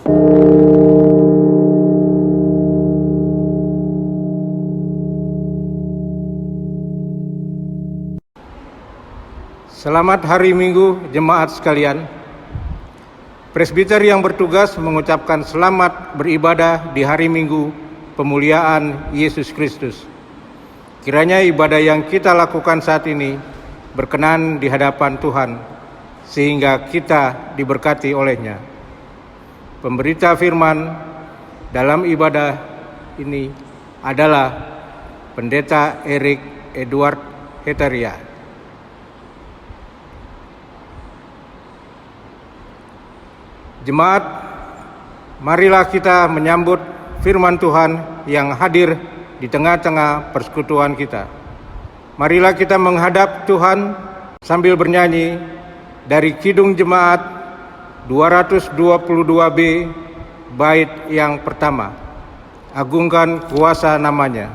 Selamat hari Minggu jemaat sekalian. Presbiter yang bertugas mengucapkan selamat beribadah di hari Minggu pemuliaan Yesus Kristus. Kiranya ibadah yang kita lakukan saat ini berkenan di hadapan Tuhan, sehingga kita diberkati olehnya. Pemberita firman dalam ibadah ini adalah Pendeta Erik Edward Hetaria. Jemaat, marilah kita menyambut firman Tuhan yang hadir di tengah-tengah persekutuan kita. Marilah kita menghadap Tuhan sambil bernyanyi dari Kidung Jemaat 222B, bait yang pertama. Agungkan kuasa namanya.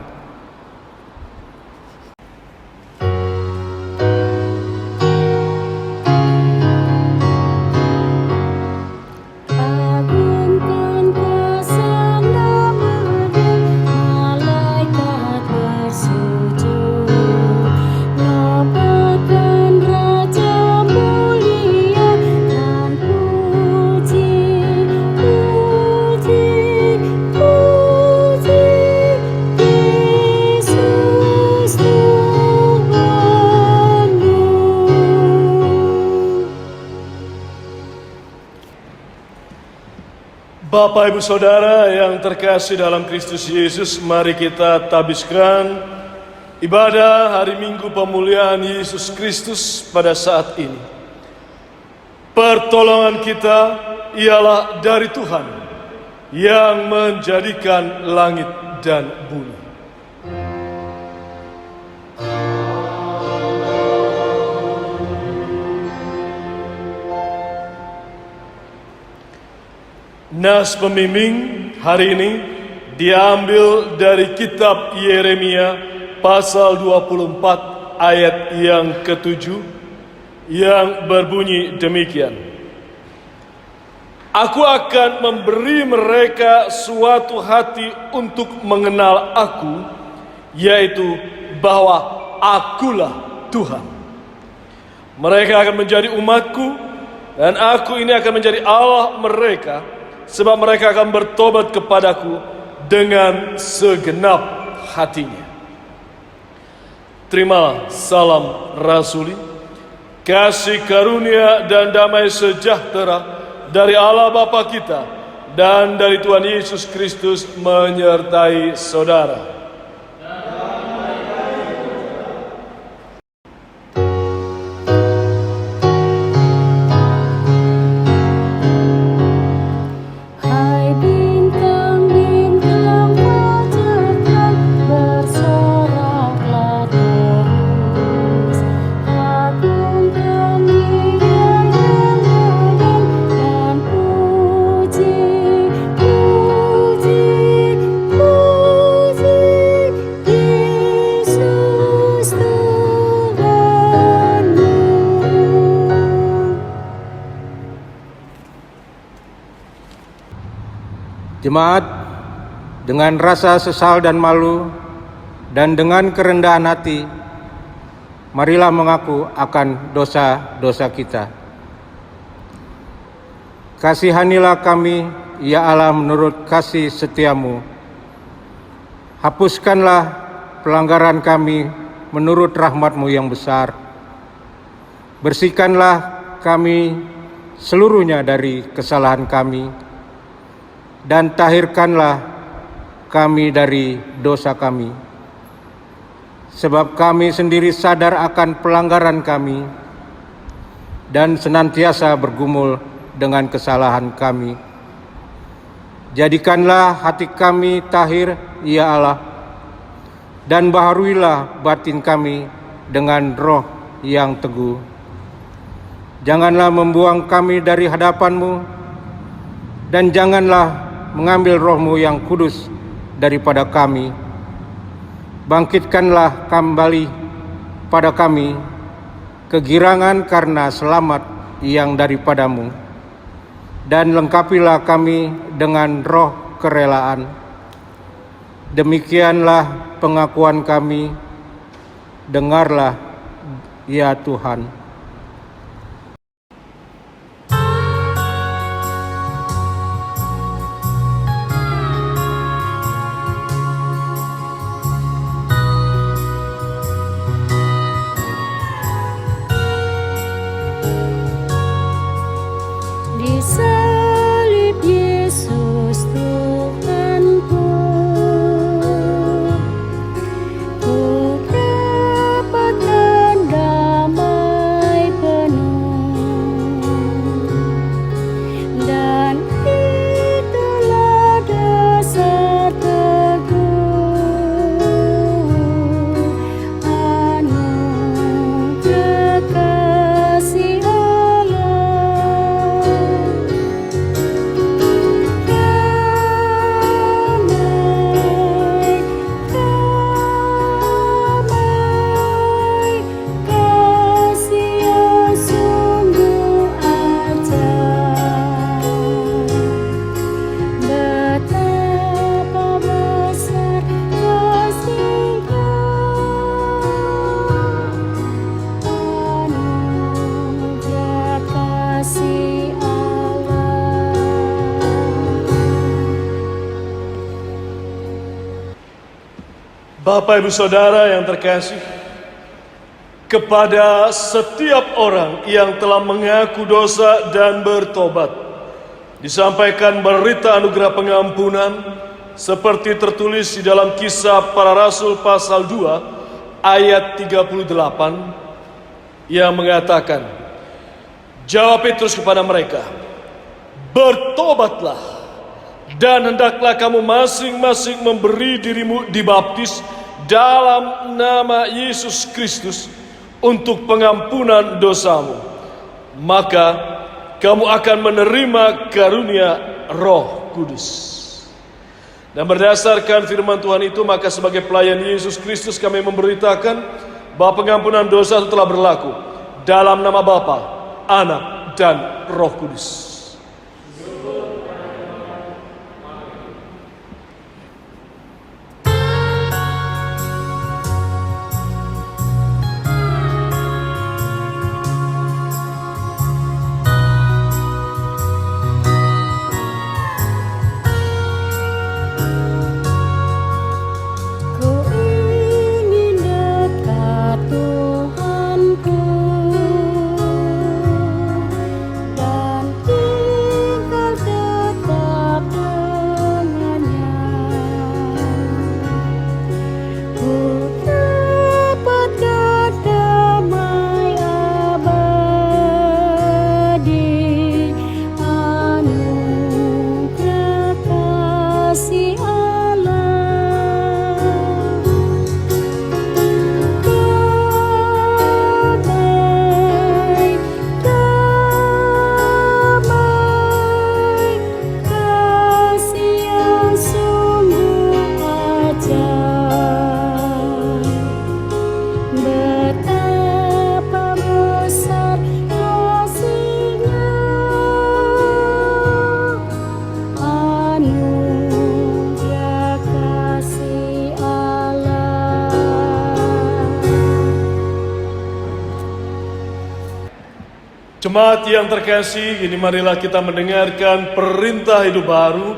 Bapak Ibu Saudara yang terkasih dalam Kristus Yesus, mari kita tabiskan ibadah hari Minggu pemuliaan Yesus Kristus pada saat ini. Pertolongan kita ialah dari Tuhan yang menjadikan langit dan bumi. Nas pembimbing hari ini diambil dari kitab Yeremia pasal 24 ayat yang ke-7 yang berbunyi demikian. Aku akan memberi mereka suatu hati untuk mengenal aku, yaitu bahwa akulah Tuhan. Mereka akan menjadi umatku dan aku ini akan menjadi Allah mereka, sebab mereka akan bertobat kepadaku dengan segenap hatinya. Terimalah salam rasuli, kasih karunia dan damai sejahtera dari Allah Bapa kita dan dari Tuhan Yesus Kristus menyertai saudara. Jemaat, dengan rasa sesal dan malu dan dengan kerendahan hati, marilah mengaku akan dosa-dosa kita. Kasihanilah kami, ya Allah, menurut kasih setiamu. Hapuskanlah pelanggaran kami menurut rahmat-Mu yang besar. Bersihkanlah kami seluruhnya dari kesalahan kami, dan tahirkanlah kami dari dosa kami. Sebab kami sendiri sadar akan pelanggaran kami dan senantiasa bergumul dengan kesalahan kami. Jadikanlah hati kami tahir, ya Allah, dan baharuilah batin kami dengan roh yang teguh. Janganlah membuang kami dari hadapan-Mu, dan janganlah mengambil roh-Mu yang kudus daripada kami. Bangkitkanlah kembali pada kami kegirangan karena selamat yang daripada-Mu, dan lengkapilah kami dengan roh kerelaan. Demikianlah pengakuan kami, dengarlah ya Tuhan. Di salib Yesus Tuhanku, ku dapatkan damai penuh, dan itulah dasar teguh anugerah kasih Bapak Ibu Saudara yang terkasih, kepada setiap orang yang telah mengaku dosa dan bertobat, disampaikan berita anugerah pengampunan seperti tertulis di dalam Kisah Para Rasul pasal 2 ayat 38 yang mengatakan, jawab Petrus kepada mereka, bertobatlah, dan hendaklah kamu masing-masing memberi dirimu dibaptis dalam nama Yesus Kristus untuk pengampunan dosamu. Maka kamu akan menerima karunia Roh Kudus. Dan berdasarkan firman Tuhan itu, maka sebagai pelayan Yesus Kristus kami memberitakan bahwa pengampunan dosa itu telah berlaku dalam nama Bapa, Anak, dan Roh Kudus. Jemaat yang terkasih, ini marilah kita mendengarkan perintah hidup baru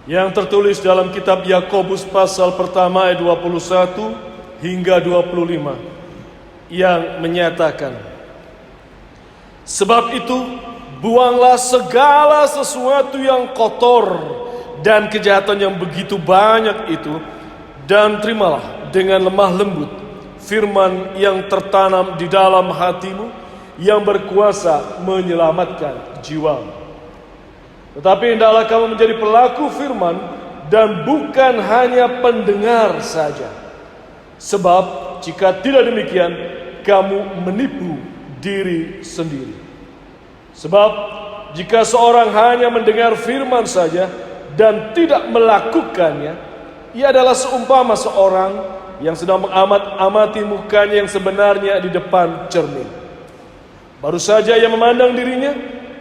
yang tertulis dalam kitab Yakobus pasal pertama ayat 21 hingga 25 yang menyatakan, sebab itu buanglah segala sesuatu yang kotor dan kejahatan yang begitu banyak itu, dan terimalah dengan lemah lembut firman yang tertanam di dalam hatimu, yang berkuasa menyelamatkan jiwamu. Tetapi hendaklah kamu menjadi pelaku firman dan bukan hanya pendengar saja. Sebab jika tidak demikian, kamu menipu diri sendiri. Sebab jika seorang hanya mendengar firman saja dan tidak melakukannya, ia adalah seumpama seorang yang sedang mengamati mukanya yang sebenarnya di depan cermin. Baru saja ia memandang dirinya,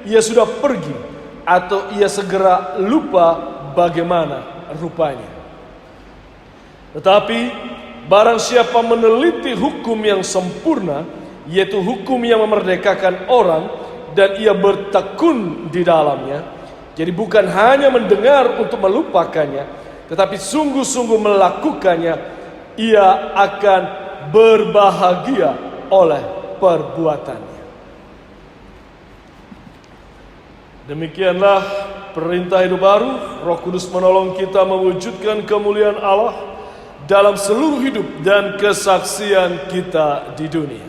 ia sudah pergi atau ia segera lupa bagaimana rupanya. Tetapi barang siapa meneliti hukum yang sempurna, yaitu hukum yang memerdekakan orang, dan ia bertekun di dalamnya, jadi bukan hanya mendengar untuk melupakannya, tetapi sungguh-sungguh melakukannya, ia akan berbahagia oleh perbuatannya. Demikianlah perintah hidup baru. Roh Kudus menolong kita mewujudkan kemuliaan Allah dalam seluruh hidup dan kesaksian kita di dunia.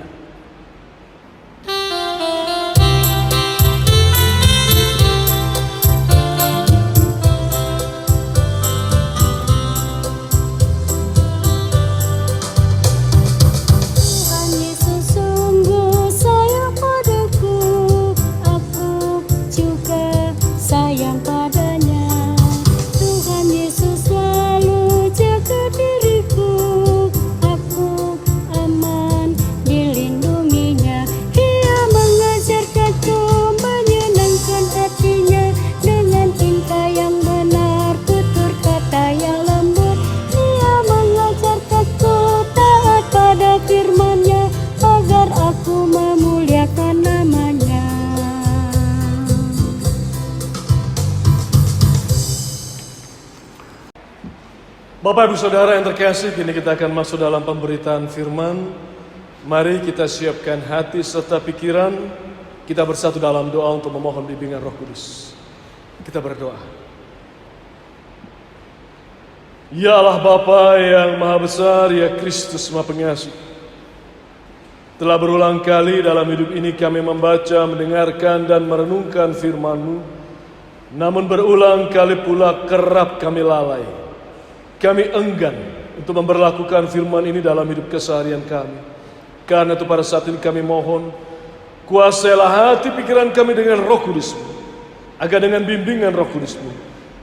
Tuhan Yesus sungguh sayang padaku, aku juga sayang padanya. Tuhan Yesus selalu jaga diriku, aku aman dilindunginya. Ia mengajarkanku menyenangkan hatinya dengan tingkah yang benar, tutur kata yang lembut. Ia mengajarkanku taat pada firman-Nya agar aku memuliakan nama-Nya. Bapak Ibu Saudara yang terkasih, kini kita akan masuk dalam pemberitaan firman. Mari kita siapkan hati serta pikiran. Kita bersatu dalam doa untuk memohon bimbingan Roh Kudus. Kita berdoa. Ya Allah Bapa yang Maha Besar, ya Kristus Maha Pengasih, telah berulang kali dalam hidup ini kami membaca, mendengarkan, dan merenungkan firman-Mu. Namun berulang kali pula kerap kami lalai. Kami enggan untuk memberlakukan firman ini dalam hidup keseharian kami. Karena itu pada saat ini kami mohon, kuasailah hati pikiran kami dengan Roh Kudus-Mu, agar dengan bimbingan Roh Kudus-Mu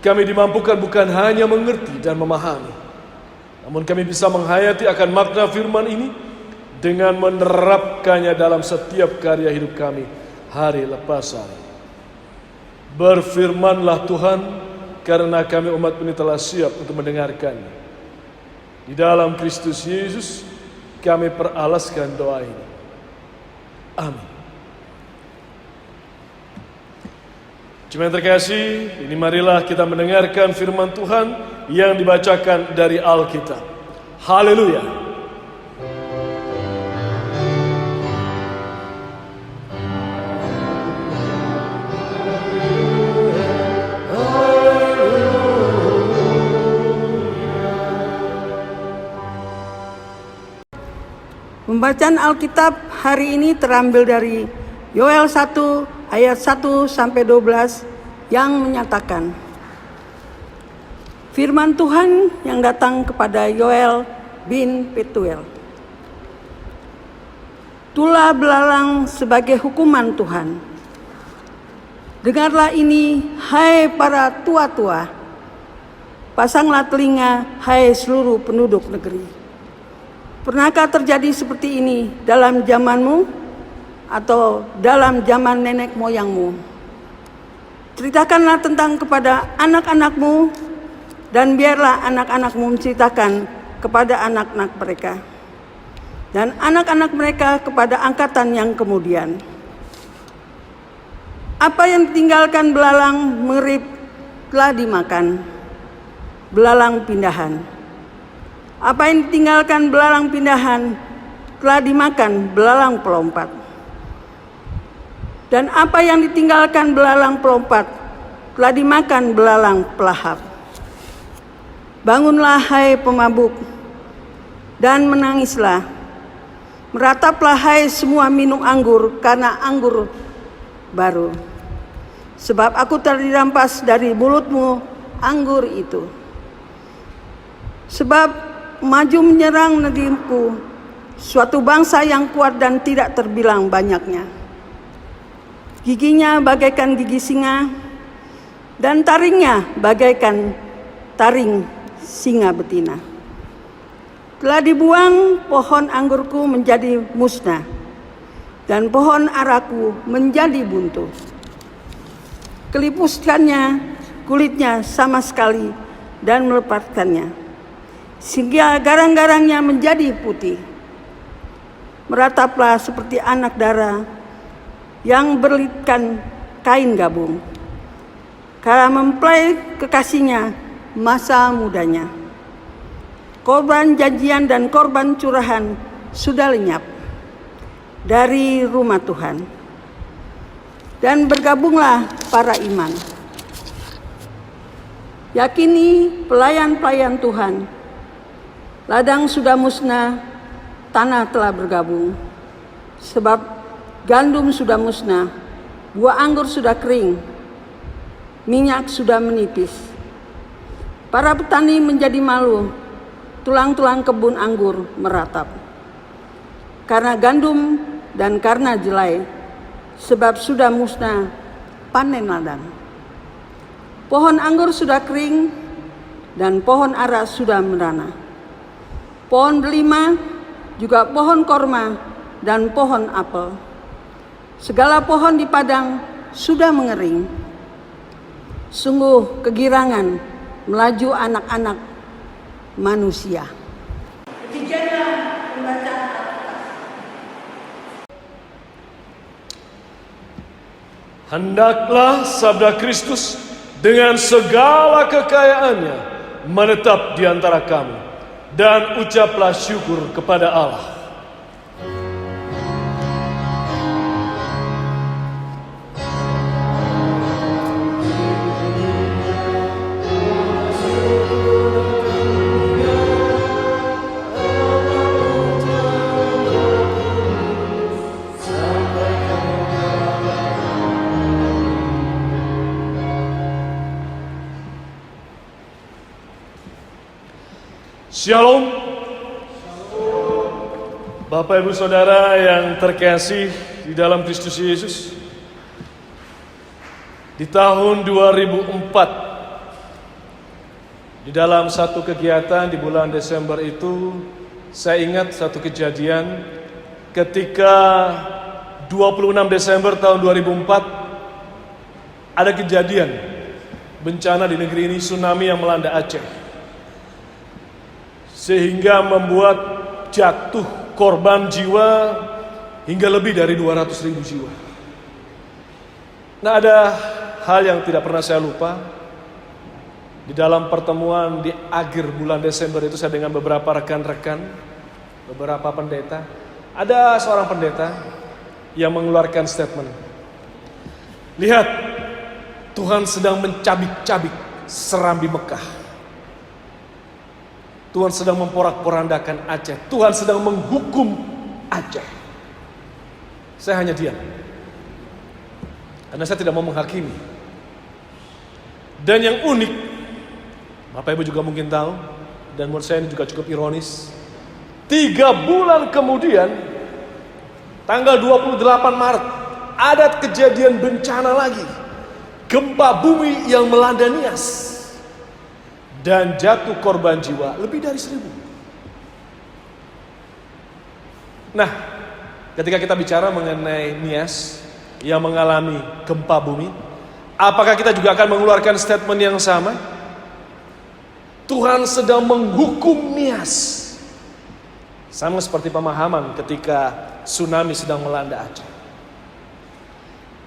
kami dimampukan bukan hanya mengerti dan memahami, namun kami bisa menghayati akan makna firman ini dengan menerapkannya dalam setiap karya hidup kami hari lepas hari. Berfirmanlah Tuhan, karena kami umat ini telah siap untuk mendengarkannya. Di dalam Kristus Yesus kami peralaskan doa ini. Amin. Jemaat yang terkasih, ini marilah kita mendengarkan firman Tuhan yang dibacakan dari Alkitab. Haleluya. Pembacaan Alkitab hari ini terambil dari Yoel 1 ayat 1 sampai 12 yang menyatakan, firman Tuhan yang datang kepada Yoel bin Petuel. Tulah belalang sebagai hukuman Tuhan. Dengarlah ini, hai para tua-tua. Pasanglah telinga, hai seluruh penduduk negeri. Pernahkah terjadi seperti ini dalam zamanmu atau dalam zaman nenek moyangmu? Ceritakanlah tentang kepada anak-anakmu, dan biarlah anak-anakmu menceritakan kepada anak-anak mereka, dan anak-anak mereka kepada angkatan yang kemudian. Apa yang ditinggalkan belalang mengerip telah dimakan belalang pindahan. Apa yang ditinggalkan belalang pindahan telah dimakan belalang pelompat. Dan apa yang ditinggalkan belalang pelompat telah dimakan belalang pelahap. Bangunlah hai pemabuk dan menangislah. Merataplah hai semua minum anggur karena anggur baru. Sebab aku telah dirampas dari mulutmu anggur itu. Sebab maju menyerang negeriku, suatu bangsa yang kuat dan tidak terbilang banyaknya. Giginya bagaikan gigi singa, dan taringnya bagaikan taring singa betina. Telah dibuang pohon anggurku menjadi musnah, dan pohon araku menjadi buntu. kelipuskannya kulitnya sama sekali dan melepaskannya, sehingga garang-garangnya menjadi putih. Merataplah seperti anak dara yang berlitkan kain gabung, karena mempelai kekasihnya masa mudanya. Korban janjian dan korban curahan sudah lenyap dari rumah Tuhan. Dan bergabunglah para imam. Yakini pelayan-pelayan Tuhan. Ladang sudah musnah, tanah telah bergabung. Sebab gandum sudah musnah, buah anggur sudah kering, minyak sudah menipis. Para petani menjadi malu, tulang-tulang kebun anggur meratap. Karena gandum dan karena jelai, sebab sudah musnah panen ladang. Pohon anggur sudah kering dan pohon ara sudah merana. Pohon delima, juga pohon korma dan pohon apel. Segala pohon di padang sudah mengering. Sungguh kegirangan melaju anak-anak manusia. Demikianlah pembacaan. Hendaklah sabda Kristus dengan segala kekayaannya menetap di antara kami, dan ucaplah syukur kepada Allah. Shalom. Bapak Ibu Saudara yang terkasih di dalam Kristus Yesus. Di tahun 2004, di dalam satu kegiatan di bulan Desember itu, saya ingat satu kejadian ketika 26 Desember tahun 2004 ada kejadian bencana di negeri ini, tsunami yang melanda Aceh. Sehingga membuat jatuh korban jiwa hingga lebih dari 200.000 jiwa. Nah, ada hal yang tidak pernah saya lupa. Di dalam pertemuan di akhir bulan Desember itu, saya dengan beberapa rekan-rekan, beberapa pendeta. Ada seorang pendeta yang mengeluarkan statement. Lihat, Tuhan sedang mencabik-cabik serambi Mekah. Tuhan sedang memporak-porandakan Aceh. Tuhan sedang menghukum Aceh. Saya hanya diam, karena saya tidak mau menghakimi. Dan yang unik, Bapak Ibu juga mungkin tahu, dan menurut saya ini juga cukup ironis. 3 bulan kemudian, tanggal 28 Maret, ada kejadian bencana lagi. Gempa bumi yang melanda Nias. Dan jatuh korban jiwa lebih dari 1.000. Nah, ketika kita bicara mengenai Nias yang mengalami gempa bumi, apakah kita juga akan mengeluarkan statement yang sama? Tuhan sedang menghukum Nias. Sama seperti pemahaman ketika tsunami sedang melanda Aceh.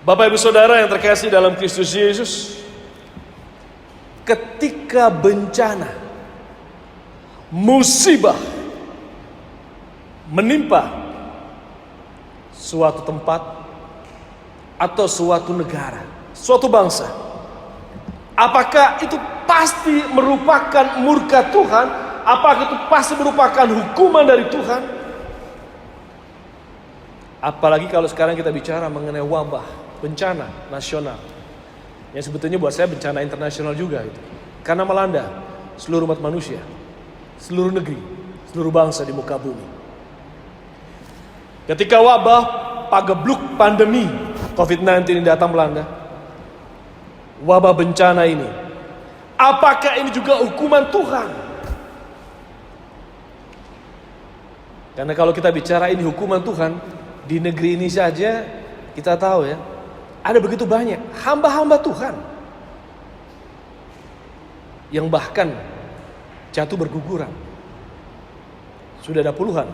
Bapak Ibu Saudara yang terkasih dalam Kristus Yesus, ketika bencana, musibah menimpa suatu tempat atau suatu negara, suatu bangsa, apakah itu pasti merupakan murka Tuhan? Apakah itu pasti merupakan hukuman dari Tuhan? Apalagi kalau sekarang kita bicara mengenai wabah, bencana nasional, yang sebetulnya buat saya bencana internasional juga itu. Karena melanda seluruh umat manusia, seluruh negeri, seluruh bangsa di muka bumi. Ketika wabah pagebluk pandemi COVID-19 ini datang melanda, wabah bencana ini, apakah ini juga hukuman Tuhan? Karena kalau kita bicara ini hukuman Tuhan, di negeri ini saja kita tahu ya, ada begitu banyak hamba-hamba Tuhan yang bahkan jatuh berguguran. Sudah ada puluhan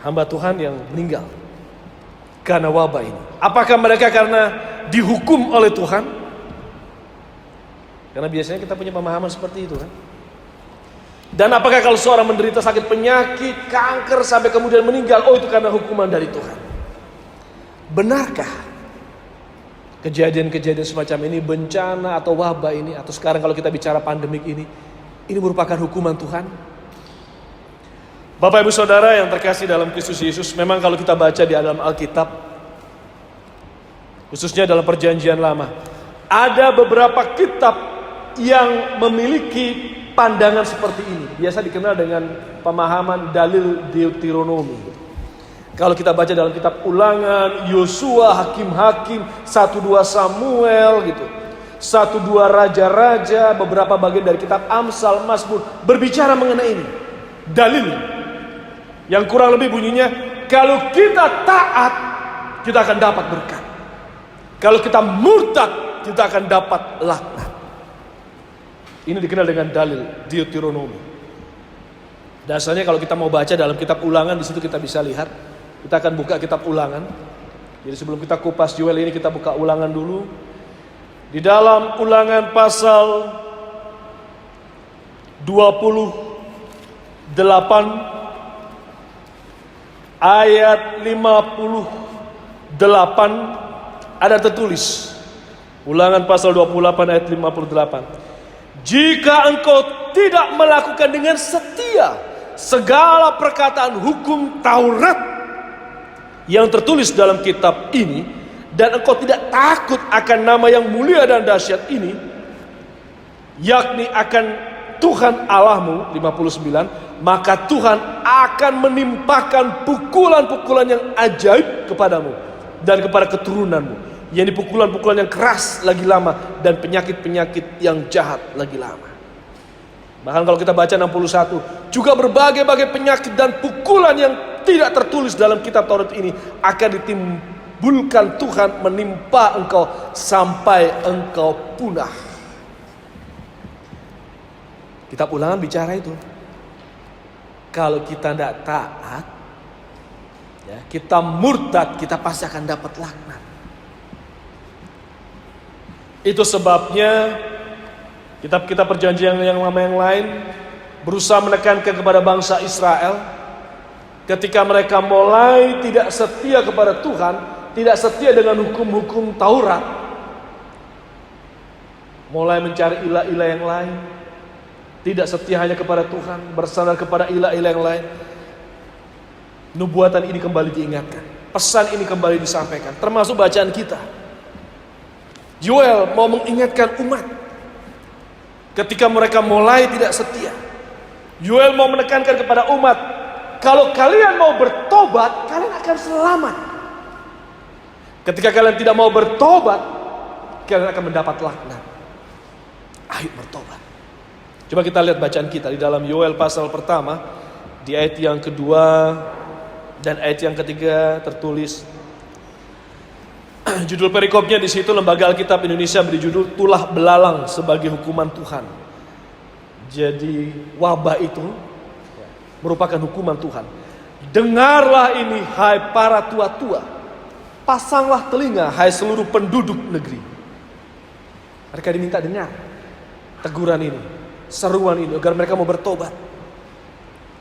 hamba Tuhan yang meninggal karena wabah ini. Apakah mereka karena dihukum oleh Tuhan? Karena biasanya kita punya pemahaman seperti itu kan. Dan apakah kalau seorang menderita sakit penyakit, kanker sampai kemudian meninggal, oh itu karena hukuman dari Tuhan? Benarkah kejadian-kejadian semacam ini, bencana atau wabah ini, atau sekarang kalau kita bicara pandemik ini merupakan hukuman Tuhan? Bapak Ibu Saudara yang terkasih dalam Kristus Yesus, memang kalau kita baca di dalam Alkitab, khususnya dalam Perjanjian Lama, ada beberapa kitab yang memiliki pandangan seperti ini. Biasa dikenal dengan pemahaman dalil Deuteronomi. Kalau kita baca dalam kitab Ulangan, Yosua, Hakim-Hakim, 1-2 Samuel gitu, 1-2 Raja-Raja, beberapa bagian dari kitab Amsal, Mazmur berbicara mengenai ini. Dalil yang kurang lebih bunyinya, kalau kita taat, kita akan dapat berkat. Kalau kita murtad, kita akan dapat laknat. Ini dikenal dengan dalil Deuteronomi. Dasarnya kalau kita mau baca dalam kitab Ulangan, di situ kita bisa lihat. Kita akan buka kitab Ulangan. Jadi sebelum kita kupas Yoel ini, kita buka Ulangan dulu. Di dalam Ulangan pasal 28 ayat 58 ada tertulis. Ulangan pasal 28 ayat 58. Jika engkau tidak melakukan dengan setia segala perkataan hukum Taurat yang tertulis dalam kitab ini, dan engkau tidak takut akan nama yang mulia dan dahsyat ini, yakni akan Tuhan Allahmu, 59, maka Tuhan akan menimpakan pukulan-pukulan yang ajaib kepadamu dan kepada keturunanmu, yang pukulan-pukulan yang keras lagi lama, dan penyakit-penyakit yang jahat lagi lama. Bahkan kalau kita baca 61, juga berbagai-bagai penyakit dan pukulan yang tidak tertulis dalam kitab Taurat ini akan ditimbulkan Tuhan menimpa engkau sampai engkau punah. Kitab Ulangan bicara itu. Kalau kita tidak taat, ya, kita murtad, kita pasti akan dapat laknat. Itu sebabnya kitab-kitab perjanjian yang lama yang lain berusaha menekankan kepada bangsa Israel ketika mereka mulai tidak setia kepada Tuhan, tidak setia dengan hukum-hukum Taurat, mulai mencari ilah-ilah yang lain, tidak setia hanya kepada Tuhan, bersandar kepada ilah-ilah yang lain. Nubuatan ini kembali diingatkan, pesan ini kembali disampaikan, termasuk bacaan kita. Yoel mau mengingatkan umat ketika mereka mulai tidak setia. Yoel mau menekankan kepada umat, kalau kalian mau bertobat, kalian akan selamat. Ketika kalian tidak mau bertobat, kalian akan mendapat laknat. Ayo bertobat. Coba kita lihat bacaan kita di dalam Yoel pasal pertama, di ayat yang kedua dan ayat yang ketiga tertulis. Judul perikopnya di situ Lembaga Alkitab Indonesia beri judul Tulah Belalang sebagai hukuman Tuhan. Jadi wabah itu merupakan hukuman Tuhan. Dengarlah ini hai para tua-tua, pasanglah telinga hai seluruh penduduk negeri. Mereka diminta dengar teguran ini, seruan ini, agar mereka mau bertobat.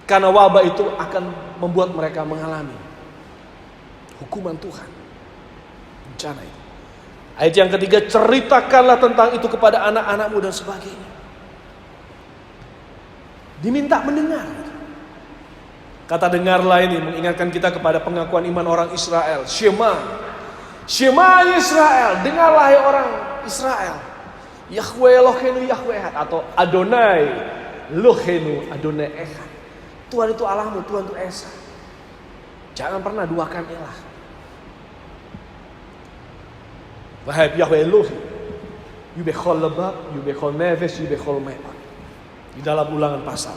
Karena wabah itu akan membuat mereka mengalami hukuman Tuhan. Bencana itu. Ayat yang ketiga, ceritakanlah tentang itu kepada anak-anakmu dan sebagainya. Diminta mendengar. Kata dengarlah ini mengingatkan kita kepada pengakuan iman orang Israel. Shema. Shema Israel, dengarlah hai orang Israel. Yahweh Elohenu Yahweh Echad, atau Adonai Elohenu Adonai Echad. Tuhan itu Allahmu, Tuhan itu Esa. Jangan pernah duakan ilah. Wahai Yahweh Elohim, Yubechol lebab, Yubechol neves, Yubechol me'ot. Di dalam Ulangan pasal.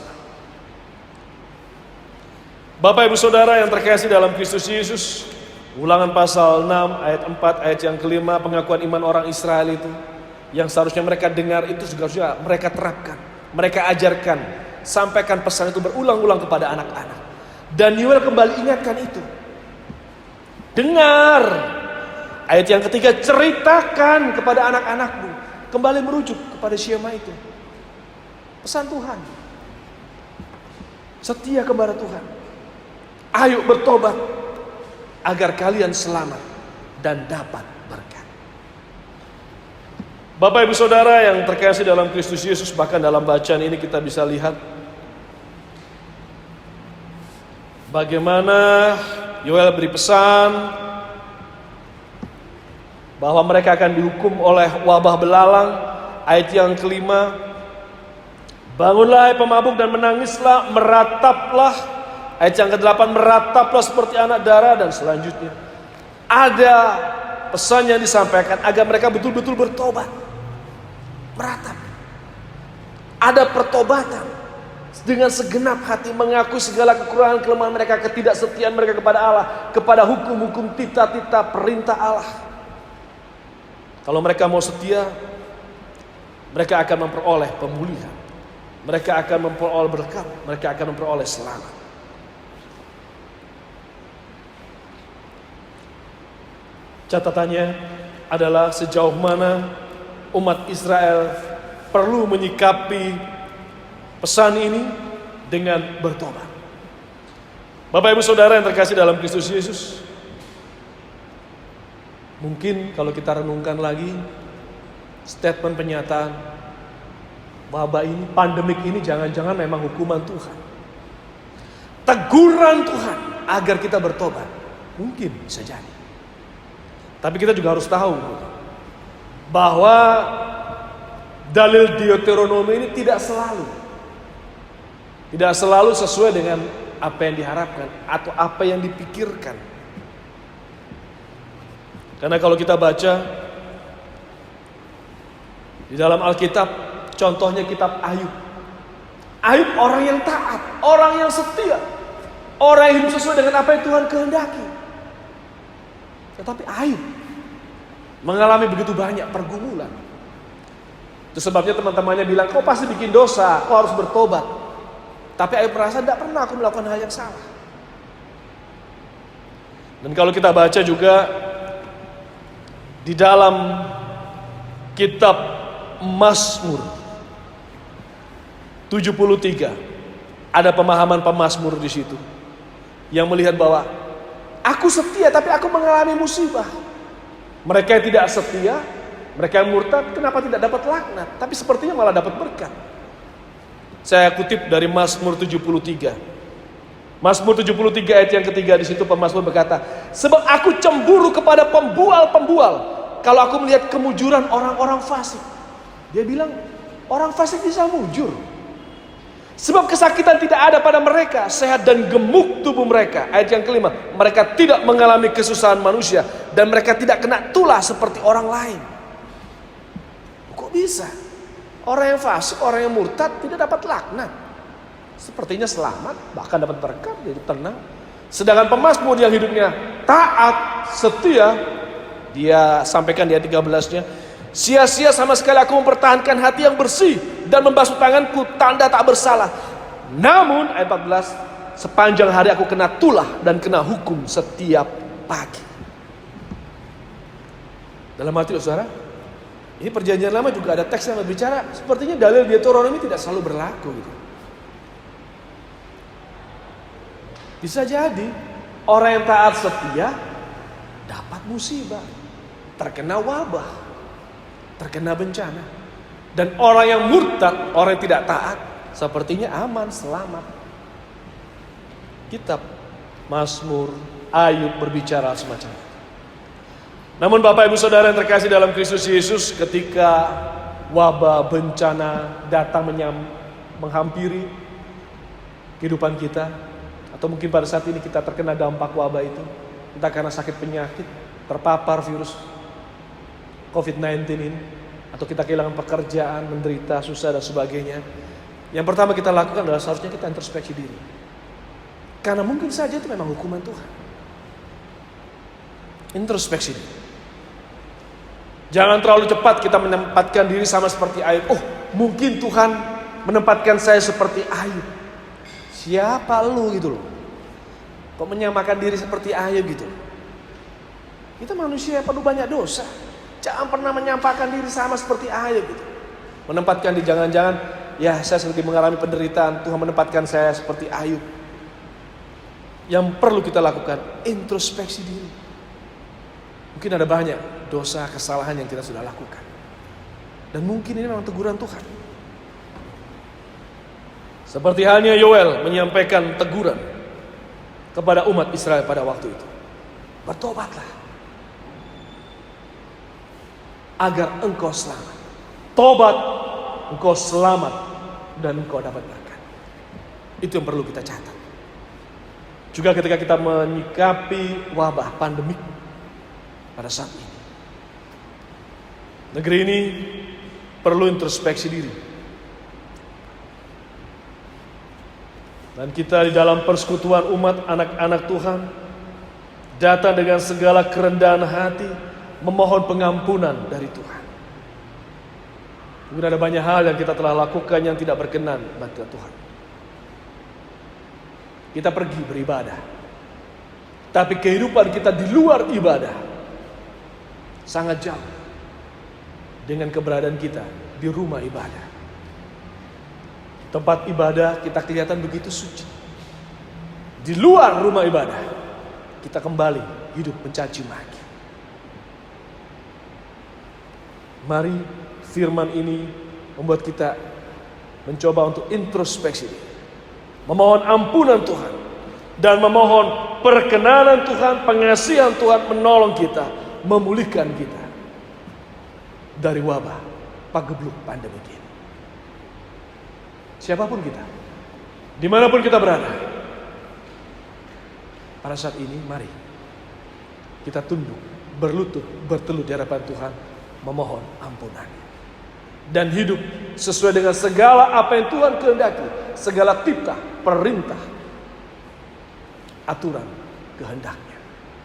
Bapak Ibu Saudara yang terkasih dalam Kristus Yesus, Ulangan pasal 6 ayat 4 ayat yang kelima, pengakuan iman orang Israel itu yang seharusnya mereka dengar itu juga mereka terapkan, mereka ajarkan, sampaikan pesan itu berulang-ulang kepada anak-anak. Dan Yoel kembali ingatkan itu. Dengar. Ayat yang ketiga, ceritakan kepada anak-anakmu. Kembali merujuk kepada Shema itu. Pesan Tuhan. Setia kepada Tuhan. Ayo bertobat agar kalian selamat dan dapat berkat. Bapak Ibu Saudara yang terkasih dalam Kristus Yesus, bahkan dalam bacaan ini kita bisa lihat bagaimana Yoel beri pesan bahwa mereka akan dihukum oleh wabah belalang. Ayat yang kelima, bangunlah hai pemabuk dan menangislah, merataplah. Ayat yang ke-8, merataplah seperti anak darah. Dan selanjutnya ada pesan yang disampaikan agar mereka betul-betul bertobat. Meratap. Ada pertobatan. Dengan segenap hati mengaku segala kekurangan kelemahan mereka, ketidaksetiaan mereka kepada Allah, kepada hukum-hukum tita-tita perintah Allah. Kalau mereka mau setia, mereka akan memperoleh pemulihan. Mereka akan memperoleh berkat, mereka akan memperoleh selamat. Catatannya adalah sejauh mana umat Israel perlu menyikapi pesan ini dengan bertobat. Bapak Ibu Saudara yang terkasih dalam Kristus Yesus, mungkin kalau kita renungkan lagi statement pernyataan wabah ini, pandemik ini jangan-jangan memang hukuman Tuhan, teguran Tuhan agar kita bertobat. Mungkin bisa jadi. Tapi kita juga harus tahu bahwa dalil Deuteronomi ini tidak selalu sesuai dengan apa yang diharapkan atau apa yang dipikirkan. Karena kalau kita baca di dalam Alkitab, contohnya kitab Ayub. Ayub orang yang taat, orang yang setia, orang yang hidup sesuai dengan apa yang Tuhan kehendaki. Tetapi Ayub mengalami begitu banyak pergumulan. Itu sebabnya teman-temannya bilang, kau pasti bikin dosa, kau harus bertobat. Tapi Ayub merasa tidak pernah aku melakukan hal yang salah. Dan kalau kita baca juga di dalam kitab Mazmur 73, ada pemahaman pemazmur di situ yang melihat bahwa aku setia tapi aku mengalami musibah. Mereka yang tidak setia, mereka yang murtad, kenapa tidak dapat laknat? Tapi sepertinya malah dapat berkat. Saya kutip dari Mazmur 73. Mazmur 73 ayat yang ketiga, di situ pemazmur berkata, sebab aku cemburu kepada pembual-pembual kalau aku melihat kemujuran orang-orang fasik. Dia bilang, orang fasik bisa mujur. Sebab kesakitan tidak ada pada mereka, sehat dan gemuk tubuh mereka. Ayat yang kelima, mereka tidak mengalami kesusahan manusia dan mereka tidak kena tulah seperti orang lain. Kok bisa? Orang yang fasik, orang yang murtad tidak dapat laknat. Sepertinya selamat, bahkan dapat berkat, jadi tenang. Sedangkan pemazmur yang hidupnya taat, setia, dia sampaikan di ayat 13-nya, sia-sia sama sekali aku mempertahankan hati yang bersih dan membasuh tanganku tanda tak bersalah. Namun ayat 14, sepanjang hari aku kena tulah dan kena hukum setiap pagi. Dalam arti saudara, ini perjanjian lama juga ada teks yang berbicara sepertinya dalil Deuteronomi tidak selalu berlaku gitu. Bisa jadi orang yang taat setia dapat musibah, terkena wabah, terkena bencana. Dan orang yang murtad, orang yang tidak taat, sepertinya aman, selamat. Kitab Mazmur, Ayub berbicara semacam itu. Namun Bapak Ibu Saudara yang terkasih dalam Kristus Yesus, ketika wabah bencana datang menghampiri kehidupan kita, atau mungkin pada saat ini kita terkena dampak wabah itu, entah karena sakit penyakit, terpapar virus COVID-19 ini, atau kita kehilangan pekerjaan, menderita, susah dan sebagainya. Yang pertama kita lakukan adalah seharusnya kita introspeksi diri. Karena mungkin saja itu memang hukuman Tuhan. Introspeksi. Jangan terlalu cepat kita menempatkan diri sama seperti Ayub. Oh, mungkin Tuhan menempatkan saya seperti Ayub. Siapa lu gitu loh? Kok menyamakan diri seperti Ayub gitu? Kita manusia yang penuh banyak dosa. Jangan pernah menyampaikan diri sama seperti Ayub gitu. Menempatkan di jangan-jangan, ya saya sedang mengalami penderitaan, Tuhan menempatkan saya seperti Ayub. Yang perlu kita lakukan, introspeksi diri. Mungkin ada banyak dosa, kesalahan yang kita sudah lakukan. Dan mungkin ini memang teguran Tuhan. Seperti halnya Yoel menyampaikan teguran kepada umat Israel pada waktu itu. Bertobatlah, agar engkau selamat. Tobat, engkau selamat, dan engkau dapat berkat. Itu yang perlu kita catat. Juga ketika kita menyikapi wabah pandemik pada saat ini. Negeri ini perlu introspeksi diri. Dan kita di dalam persekutuan umat anak-anak Tuhan datang dengan segala kerendahan hati memohon pengampunan dari Tuhan. Mungkin ada banyak hal yang kita telah lakukan yang tidak berkenan bagi Tuhan. Kita pergi beribadah, tapi kehidupan kita di luar ibadah sangat jauh dengan keberadaan kita di rumah ibadah. Tempat ibadah kita kelihatan begitu suci. Di luar rumah ibadah kita kembali hidup mencaci maki. Mari firman ini membuat kita mencoba untuk introspeksi diri, memohon ampunan Tuhan, dan memohon perkenanan Tuhan, pengasihan Tuhan menolong kita, memulihkan kita dari wabah pagebluk pandemi ini. Siapapun kita, dimanapun kita berada, pada saat ini mari kita tunduk, berlutut, bertelut di hadapan Tuhan, memohon ampunan, dan hidup sesuai dengan segala apa yang Tuhan kehendaki, segala titah, perintah, aturan, kehendaknya,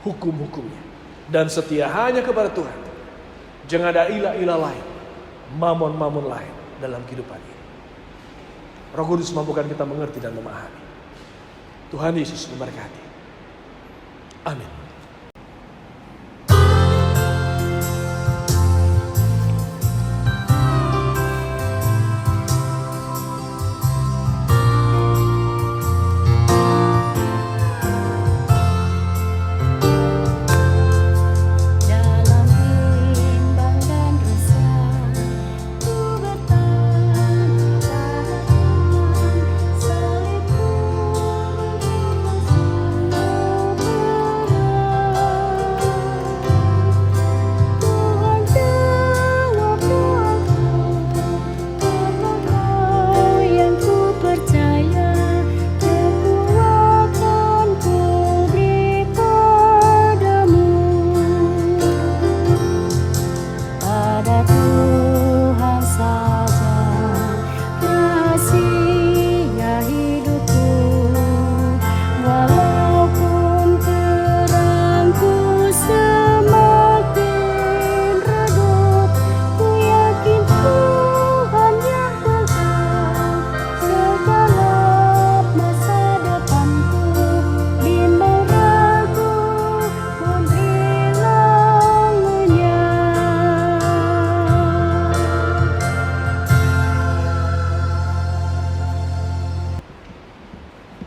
hukum-hukumnya, dan setia hanya kepada Tuhan. Jangan ada ilah-ilah lain, mamon-mamon lain dalam kehidupan ini. Roh Kudus mampukan kita mengerti dan memahami. Tuhan Yesus memberkati. Amin.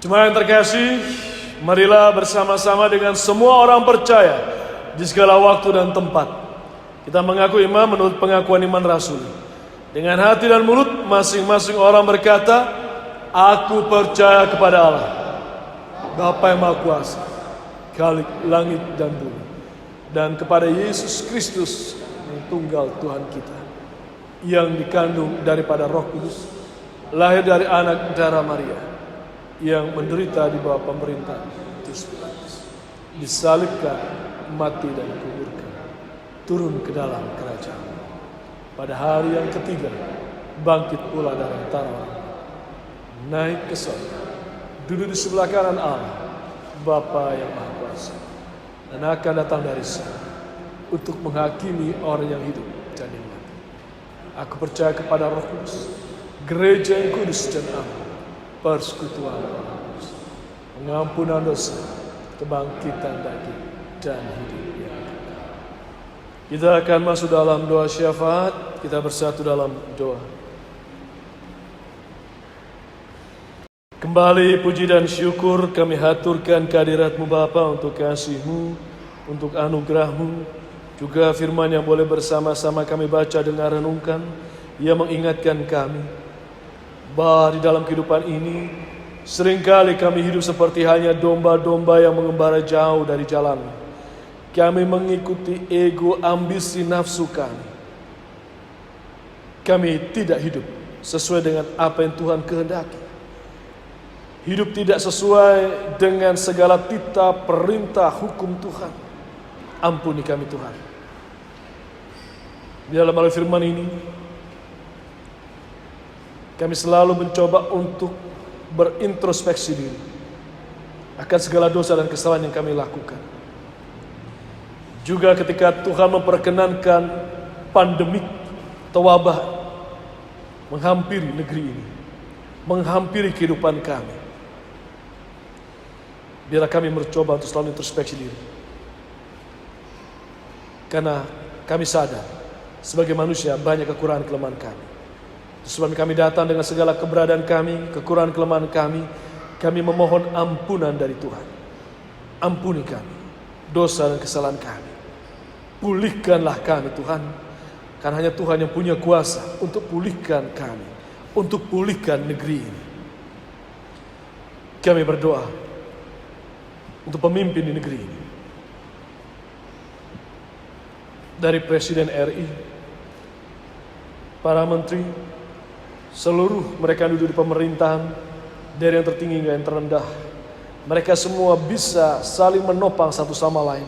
Jemaat yang terkasih, marilah bersama-sama dengan semua orang percaya di segala waktu dan tempat kita mengaku iman menurut pengakuan iman rasuli. Dengan hati dan mulut masing-masing orang berkata, aku percaya kepada Allah, Bapa yang Maha Kuasa, Khalik langit dan bumi, dan kepada Yesus Kristus yang tunggal Tuhan kita, yang dikandung daripada Roh Kudus, lahir dari anak darah Maria, yang menderita di bawah pemerintah Pontius Pilatus, disalibkan, mati dan dikuburkan, turun ke dalam kerajaan. Pada hari yang ketiga, bangkit pula dari antara orang, naik ke surga, duduk di sebelah kanan Allah, Bapa yang Maha Kuasa. dan akan datang dari sana untuk menghakimi orang yang hidup dan yang mati. Aku percaya kepada Roh Kudus, gereja yang kudus dan aman, persekutuan orang kudus, pengampunan dosa, kebangkitan daging, dan hidup yang kekal. Kita akan masuk dalam doa syafaat. Kita bersatu dalam doa. Kembali puji dan syukur kami haturkan kehadirat-Mu Bapa untuk kasih-Mu, untuk anugerah-Mu, juga firman yang boleh bersama-sama kami baca, dengar, renungkan. Ia mengingatkan kami bahwa di dalam kehidupan ini seringkali kami hidup seperti hanya domba-domba yang mengembara jauh dari jalan. Kami mengikuti ego, ambisi, nafsu kami. Kami tidak hidup sesuai dengan apa yang Tuhan kehendaki. Hidup tidak sesuai dengan segala titah, perintah, hukum Tuhan. Ampuni kami Tuhan. Di dalam firman ini, kami selalu mencoba untuk berintrospeksi diri akan segala dosa dan kesalahan yang kami lakukan. Juga ketika Tuhan memperkenankan pandemik atau wabah menghampiri negeri ini, menghampiri kehidupan kami, biarlah kami mencoba untuk selalu introspeksi diri. Karena kami sadar sebagai manusia banyak kekurangan kelemahan kami. Sebab kami datang dengan segala keberadaan kami, kekurangan kelemahan kami memohon ampunan dari Tuhan. Ampuni kami dosa dan kesalahan kami. Pulihkanlah kami Tuhan. Karena hanya Tuhan yang punya kuasa untuk pulihkan kami, untuk pulihkan negeri ini. Kami berdoa untuk pemimpin di negeri ini, dari Presiden RI, para menteri, seluruh mereka yang duduk di pemerintahan, dari yang tertinggi hingga yang terendah, mereka semua bisa saling menopang satu sama lain,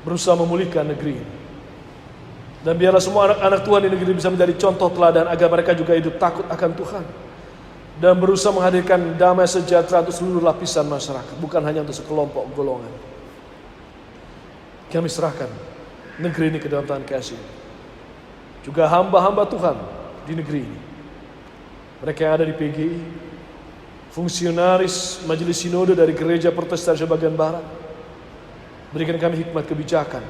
berusaha memulihkan negeri ini. Dan biarlah semua anak-anak Tuhan di negeri bisa menjadi contoh teladan agar mereka juga hidup takut akan Tuhan dan berusaha menghadirkan damai sejahtera untuk seluruh lapisan masyarakat, bukan hanya untuk sekelompok golongan. Kami serahkan negeri ini ke dalam tangan kasih. Juga hamba-hamba Tuhan di negeri ini, mereka yang ada di PGI, fungsionaris Majelis Sinode dari Gereja Protestan sebagian Barat, berikan kami hikmat kebijakan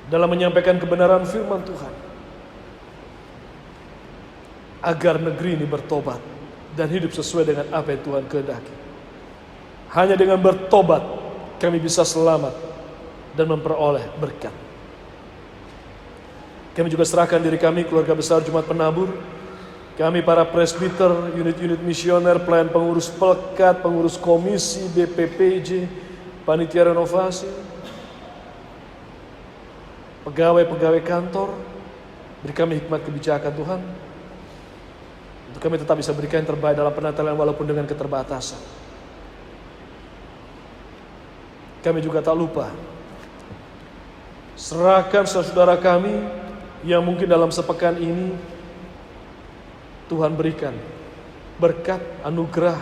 dalam menyampaikan kebenaran firman Tuhan, agar negeri ini bertobat dan hidup sesuai dengan apa yang Tuhan kehendaki. Hanya dengan bertobat kami bisa selamat dan memperoleh berkat. Kami juga serahkan diri kami, keluarga besar Jemaat Penabur, kami para presbiter, unit-unit misioner, pelayan pengurus pelkat, pengurus komisi, BPPJ, panitia renovasi, pegawai-pegawai kantor. Beri kami hikmat kebijakan Tuhan, untuk kami tetap bisa berikan yang terbaik dalam penatalan walaupun dengan keterbatasan. Kami juga tak lupa serahkan saudara kami yang mungkin dalam sepekan ini Tuhan berikan berkat, anugerah,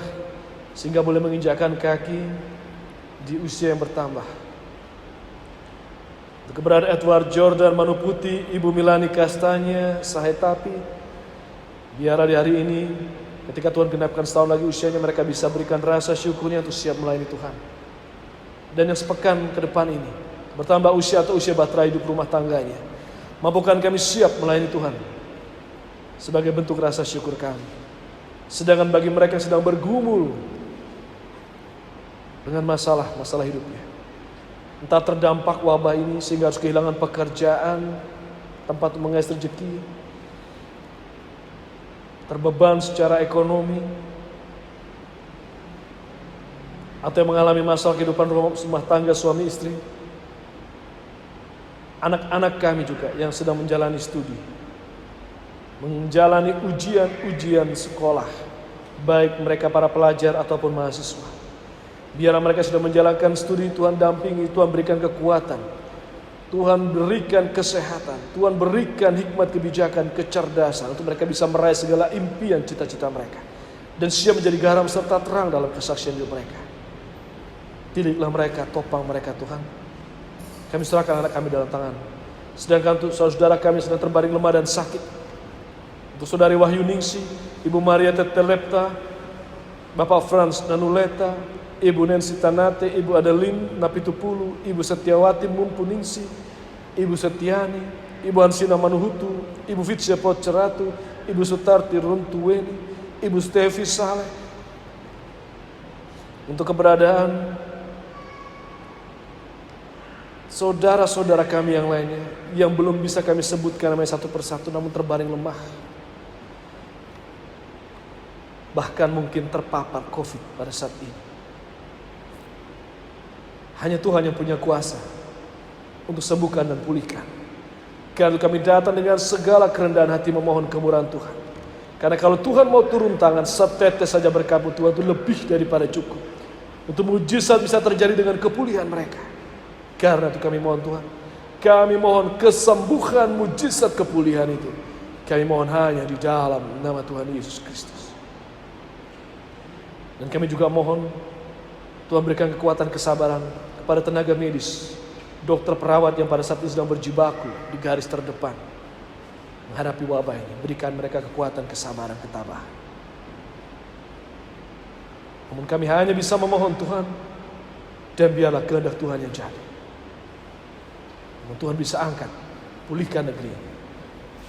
sehingga boleh menginjakkan kaki di usia yang bertambah. Keberadaan Edward Jordan Manuputi, Ibu Milani Kastanya Sahetapi, biarlah di hari ini ketika Tuhan genapkan setahun lagi usianya, mereka bisa berikan rasa syukurnya untuk siap melayani Tuhan. Dan yang sepekan ke depan ini bertambah usia atau usia bahtera hidup rumah tangganya, mampukan kami siap melayani Tuhan sebagai bentuk rasa syukur kami. Sedangkan bagi mereka yang sedang bergumul dengan masalah hidupnya, entah terdampak wabah ini sehingga harus kehilangan pekerjaan, tempat mengais rezeki, terbeban secara ekonomi, atau yang mengalami masalah kehidupan rumah tangga suami istri. Anak-anak kami juga yang sedang menjalani studi, menjalani ujian sekolah, baik mereka para pelajar ataupun mahasiswa. Biarlah mereka sudah menjalankan studi, Tuhan dampingi, Tuhan berikan kekuatan, Tuhan berikan kesehatan, Tuhan berikan hikmat kebijakan, kecerdasan untuk mereka bisa meraih segala impian cita-cita mereka dan siap menjadi garam serta terang dalam kesaksian hidup mereka. Tidiklah mereka, topang mereka Tuhan. Kami serahkan anak kami dalam tangan. Sedangkan untuk saudara kami sedang terbaring lemah dan sakit. Untuk saudari Wahyu Ningsi, Ibu Maria Tetelepta, Bapak Frans Nanuleta, Ibu Nancy Tanate, Ibu Adeline Napitupulu, Ibu Setiawati Mumpu Ningsi, Ibu Setiani, Ibu Hansina Manuhutu, Ibu Fitsia Poceratu, Ibu Sutarti Runtuweni, Ibu Stevi Saleh. Untuk keberadaan saudara-saudara kami yang lainnya yang belum bisa kami sebutkan namanya satu persatu namun terbaring lemah. Bahkan mungkin terpapar COVID pada saat ini. Hanya Tuhan yang punya kuasa untuk sembuhkan dan pulihkan. Karena kami datang dengan segala kerendahan hati memohon kemurahan Tuhan. Karena kalau Tuhan mau turun tangan, setetes saja berkabut Tuhan itu lebih daripada cukup. Untuk mujizat bisa terjadi dengan kepulihan mereka. Karena itu kami mohon Tuhan. Kami mohon kesembuhan mujizat kepulihan itu. Kami mohon hanya di dalam nama Tuhan Yesus Kristus. Dan kami juga mohon Tuhan berikan kekuatan kesabaran kepada tenaga medis, dokter perawat yang pada saat ini sedang berjibaku di garis terdepan menghadapi wabah ini. Berikan mereka kekuatan kesabaran, ketabahan. Namun kami hanya bisa memohon Tuhan, dan biarlah kehendak Tuhan yang jadi. Namun Tuhan bisa angkat, pulihkan negeri ini.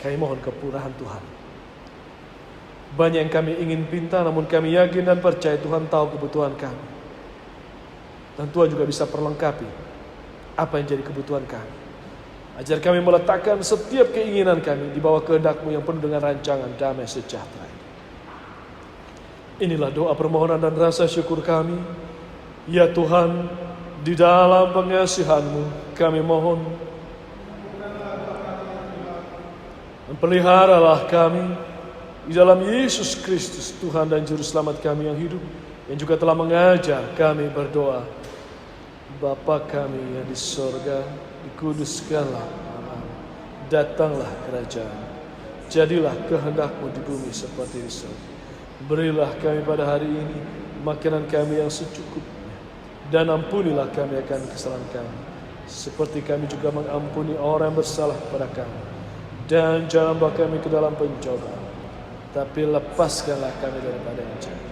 Kami mohon kemurahan Tuhan. Banyak yang kami ingin pinta, namun kami yakin dan percaya Tuhan tahu kebutuhan kami. Dan Tuhan juga bisa perlengkapi apa yang jadi kebutuhan kami. Ajar kami meletakkan setiap keinginan kami di bawah kehendak-Mu yang penuh dengan rancangan damai sejahtera. Inilah doa permohonan dan rasa syukur kami. Ya Tuhan, di dalam pengasihan-Mu kami mohon, peliharalah kami di dalam Yesus Kristus, Tuhan dan Juru Selamat kami yang hidup, yang juga telah mengajar kami berdoa. Bapa kami yang di sorga, dikuduskanlah nama-Mu, datanglah kerajaan, jadilah kehendak-Mu di bumi seperti di surga. Berilah kami pada hari ini makanan kami yang secukupnya, dan ampunilah kami akan kesalahan kami, seperti kami juga mengampuni orang yang bersalah kepada kami. Dan jangan bawa kami ke dalam pencobaan, tapi lepaskanlah kami daripada yang jahat.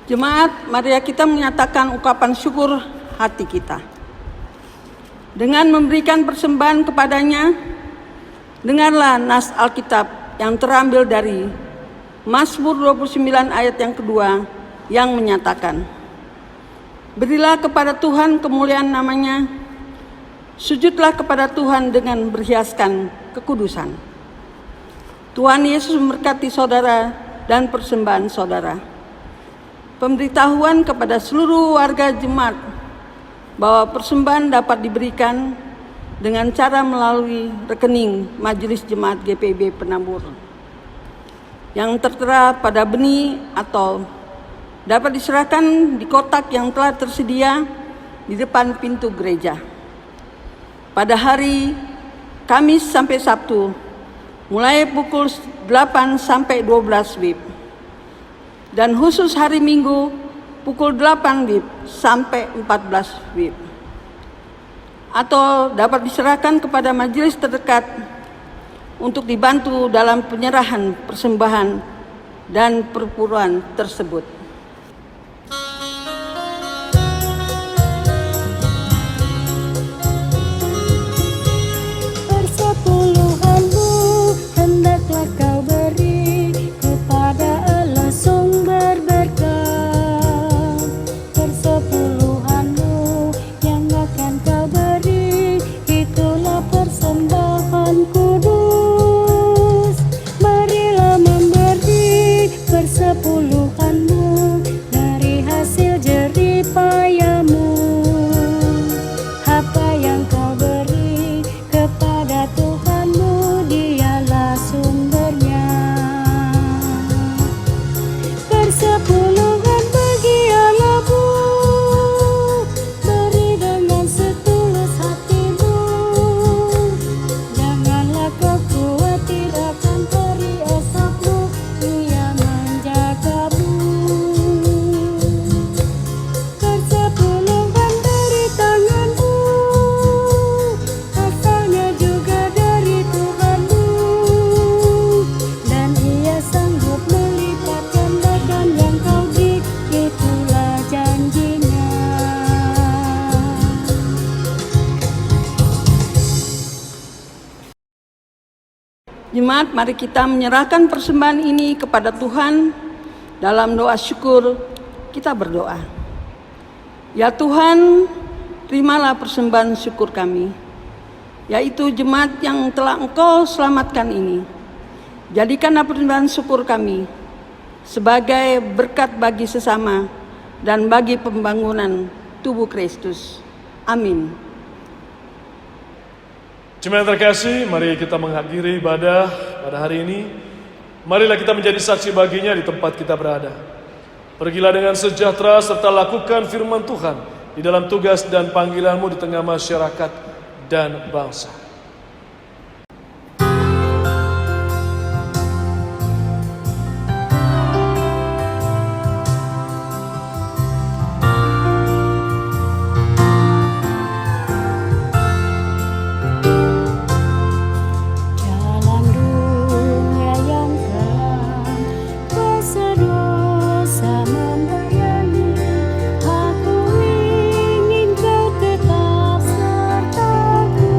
Jemaat, mari kita menyatakan ungkapan syukur hati kita. Dengan memberikan persembahan kepadanya, dengarlah nas Alkitab yang terambil dari Mazmur 29 ayat yang kedua yang menyatakan, berilah kepada Tuhan kemuliaan namanya, sujudlah kepada Tuhan dengan berhiaskan kekudusan. Tuhan Yesus memberkati saudara dan persembahan saudara. Pemberitahuan kepada seluruh warga jemaat bahwa persembahan dapat diberikan dengan cara melalui rekening Majelis Jemaat GPIB Penambur yang tertera pada benih atau dapat diserahkan di kotak yang telah tersedia di depan pintu gereja. Pada hari Kamis sampai Sabtu, mulai pukul 8 sampai 12 WIB. Dan khusus hari Minggu pukul 8 WIB sampai 14 WIB. Atau dapat diserahkan kepada majelis terdekat untuk dibantu dalam penyerahan persembahan dan perpuluhan tersebut. Persepuluhanmu hendaklah kau beri kepada Allah sumber berkat. Persepuluhanmu yang akan kau beri, itulah persembahan kudus. Marilah memberi persepuluhanmu Jemaat, mari kita menyerahkan persembahan ini kepada Tuhan. Dalam doa syukur, kita berdoa. Ya Tuhan, terimalah persembahan syukur kami, yaitu jemaat yang telah Engkau selamatkan ini. Jadikanlah persembahan syukur kami sebagai berkat bagi sesama dan bagi pembangunan tubuh Kristus. Amin. Jemaat terkasih, mari kita menghadiri ibadah pada hari ini. Marilah kita menjadi saksi baginya di tempat kita berada. Pergilah dengan sejahtera serta lakukan firman Tuhan di dalam tugas dan panggilanmu di tengah masyarakat dan bangsa. Dalam dunia yang kelam, rasa dosa membayangi. Aku ingin Kau tetap sertaku.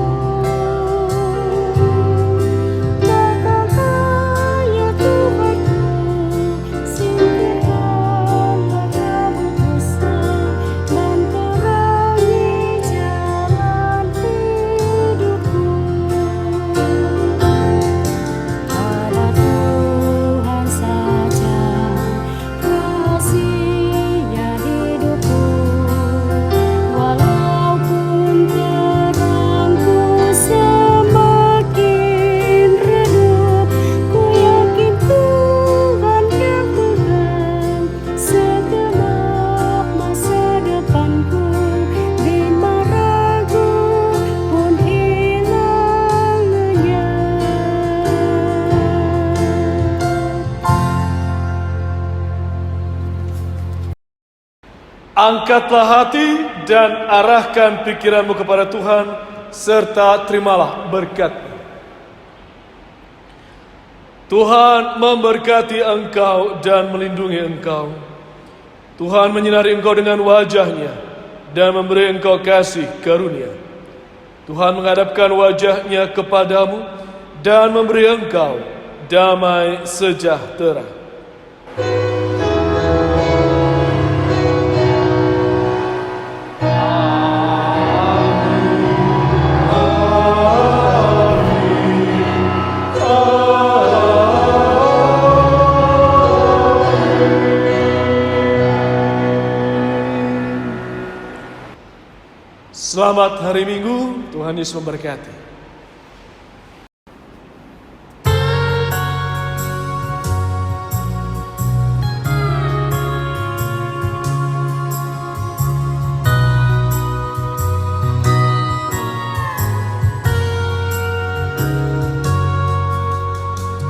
Datanglah ya Tuhanku, singkirkanlah kabut dosa dan terangi jalan hidupku. Pada Tuhan saja rahasia hidupku, walaupun terangku semakin redup, ku yakin Tuhan yang Tuhan segenap masa depanku, bima ragu pun hilang lenyap. Angkatlah hati dan arahkan pikiranmu kepada Tuhan, serta terimalah berkat-Nya. Tuhan memberkati engkau dan melindungi engkau. Tuhan menyinari engkau dengan wajah-Nya dan memberi engkau kasih karunia. Tuhan menghadapkan wajah-Nya kepadamu dan memberi engkau damai sejahtera. Selamat hari Minggu, Tuhan Yesus memberkati.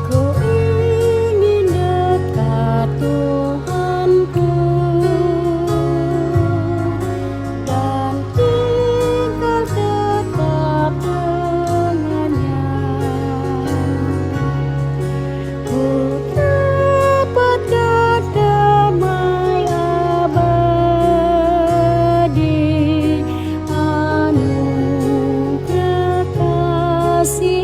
Ku ingin dekat Tuhanku dan tinggal tetap dengannya. Ku dapatkan damai abadi, anugerah kasih